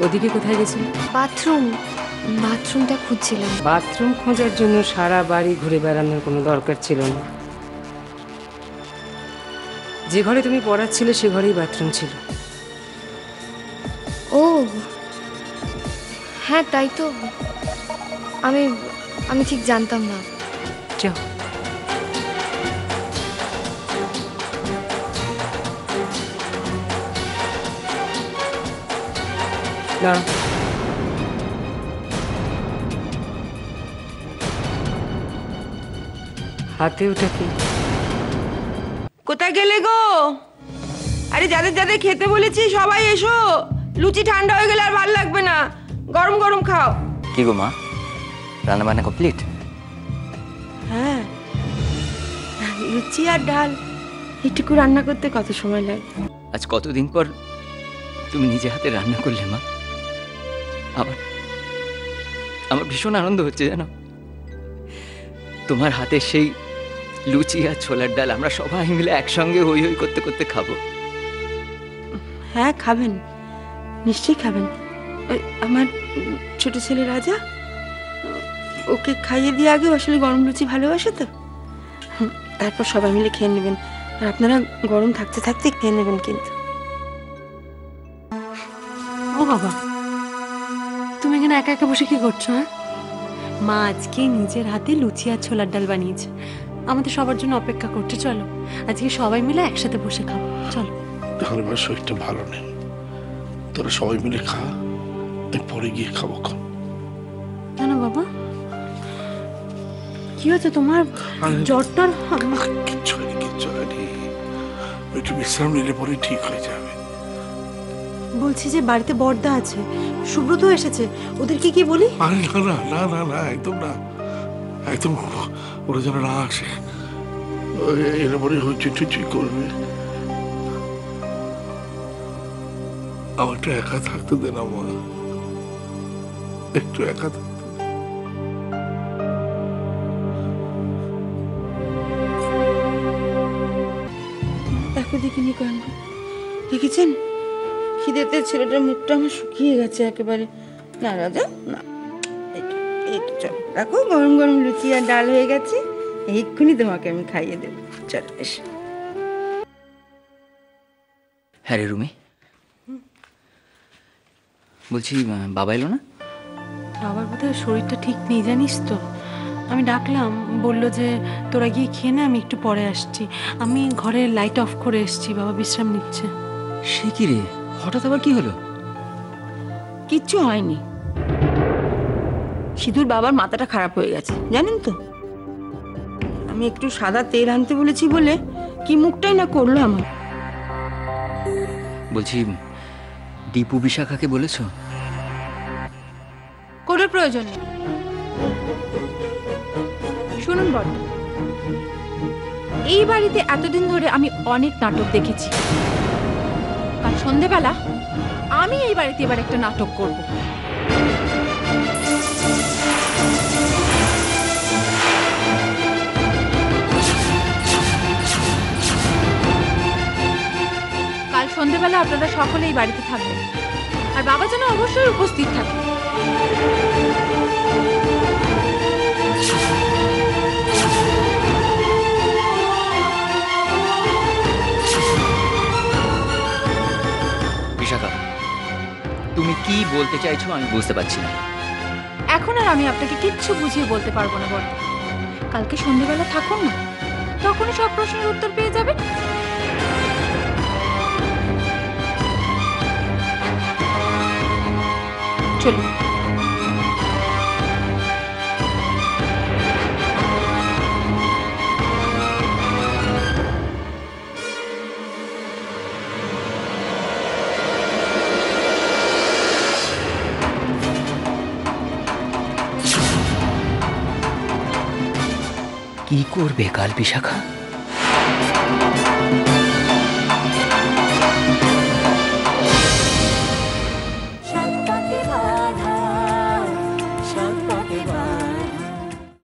ওদিকে কোথায় গেছিলে? বাথরুমটা খুঁজছিলাম। বাথরুম খোঁজার জন্য সারা বাড়ি ঘুরে বেড়ানোর কোনো দরকার ছিল না। যে ঘরে তুমি পড়াচ্ছিলে সে ঘরেই বাথরুম ছিল। ও হ্যাঁ, তাই তো। আমি ঠিক জানতাম না। যাও। না, হাতে ওটা কি? কোথায় গেলে গো? আরে যাদের যাদের খেতে বলেছি সবাই এসো। লুচি ঠান্ডা হয়ে গেলে আর ভালো লাগবে না, গরম গরম খাও। কি গো মা, রান্না বান্না কমপ্লিট? হ্যাঁ, লুচি আর ডাল এইটুকু রান্না করতে কত সময় লাগে? আজ কতদিন পর তুমি নিজে হাতে রান্না করলে মা। আমার ভীষণ আনন্দ হচ্ছে জানো। তোমার হাতে সেই লুচি আর ছোলার ডাল আমরা সবাই মিলে একসঙ্গে হই হই করতে করতে খাবো। হ্যাঁ খাবেন, নিশ্চয়ই খাবেন। আমার ছোট ছেলে রাজা, ওকে খাইয়ে দিয়ে আগে আসলে গরম লুচি ভালোবাসে তো, তারপর সবাই মিলে খেয়ে নেবেন। আর আপনারা গরম থাকতে থাকতে খেয়ে নেবেন কিন্তু। ও বাবা, তুমি এখানে একা একা বসে কি করছো? হ্যাঁ, মা আজকে নিজের হাতে লুচি আর ছোলার ডাল বানিয়েছে, আমাদের সবার জন্য অপেক্ষা করছে। চলো আজকে সবাই মিলে একসাথে বসে খাবো, চলো। তাহলে আমার শরীরটা ভালো নেই, তোরা সবাই মিলে খা, পরে গিয়ে খাবো। কেন বাবা, কি হচ্ছে তোমার? জ্বরটার কিচ্ছু হয়নি, একটু বিশ্রাম নিলে পরে ঠিক হয়ে যাবে। বলছি যে বাড়িতে বড়দা আছে, সুব্রত এসেছে, ওদেরকে কি বলি? আরে না না না না, একদম না, একদম ওরা যেন না আসে। এর পরে হইচই করবে। আমারটা একা থাকতে দে না মা, একটু একা থাকতে। দেখো দেখিনি কেন, দেখেছেন খিদেতে ছেলেটার মুখটা আমার শুকিয়ে গেছে একেবারে। না রাজা না, একটু চলো দেখো, গরম গরম লুচি আর ডাল হয়ে গেছে, এক্ষুনি তোমাকে আমি খাইয়ে দেবো। চলো এসো। হ্যাঁ রে রুমি, বলছি বাবা এলো না? বাবার বোধহয় শরীরটা ঠিক নেই জানিস তো। আমি ডাকলাম, বললো যে তোরা গিয়ে খেয়ে নে, আমি একটু পরে আসছি। আমি ঘরে লাইট অফ করে এসছি, বাবা বিশ্রাম নিচ্ছে। সে কি রে, হঠাৎ আবার কি হলো? কিচ্ছু হয়নি, সিধুর বাবার মাথাটা খারাপ হয়ে গেছে জানেন তো। আমি একটু সাদা তেল আনতে বলেছি বলে কি মুখটাই না করলো আমার। বলছি দীপু বিশাখাকে বলেছ? কোনোর প্রয়োজন নেই। শুনুন বড়, এই বাড়িতে এতদিন ধরে আমি অনেক নাটক দেখেছি। কাল সন্ধেবেলা আমি এই বাড়িতে এবার একটা নাটক করব। কাল সন্ধেবেলা আপনারা সকলে এই বাড়িতে থাকবেন, আর বাবা যেন অবশ্যই উপস্থিত থাকে। বিশাখা, তুমি কি বলতে চাইছো আমি বুঝতে পারছি না। এখন আর আমি আপনাকে কিচ্ছু বুঝিয়ে বলতে পারবো না বড়। কালকে সন্ধেবেলা থাকুন না, তখনই সব প্রশ্নের উত্তর পেয়ে যাবে। চলুন। কি করবে কাল বিশাখা?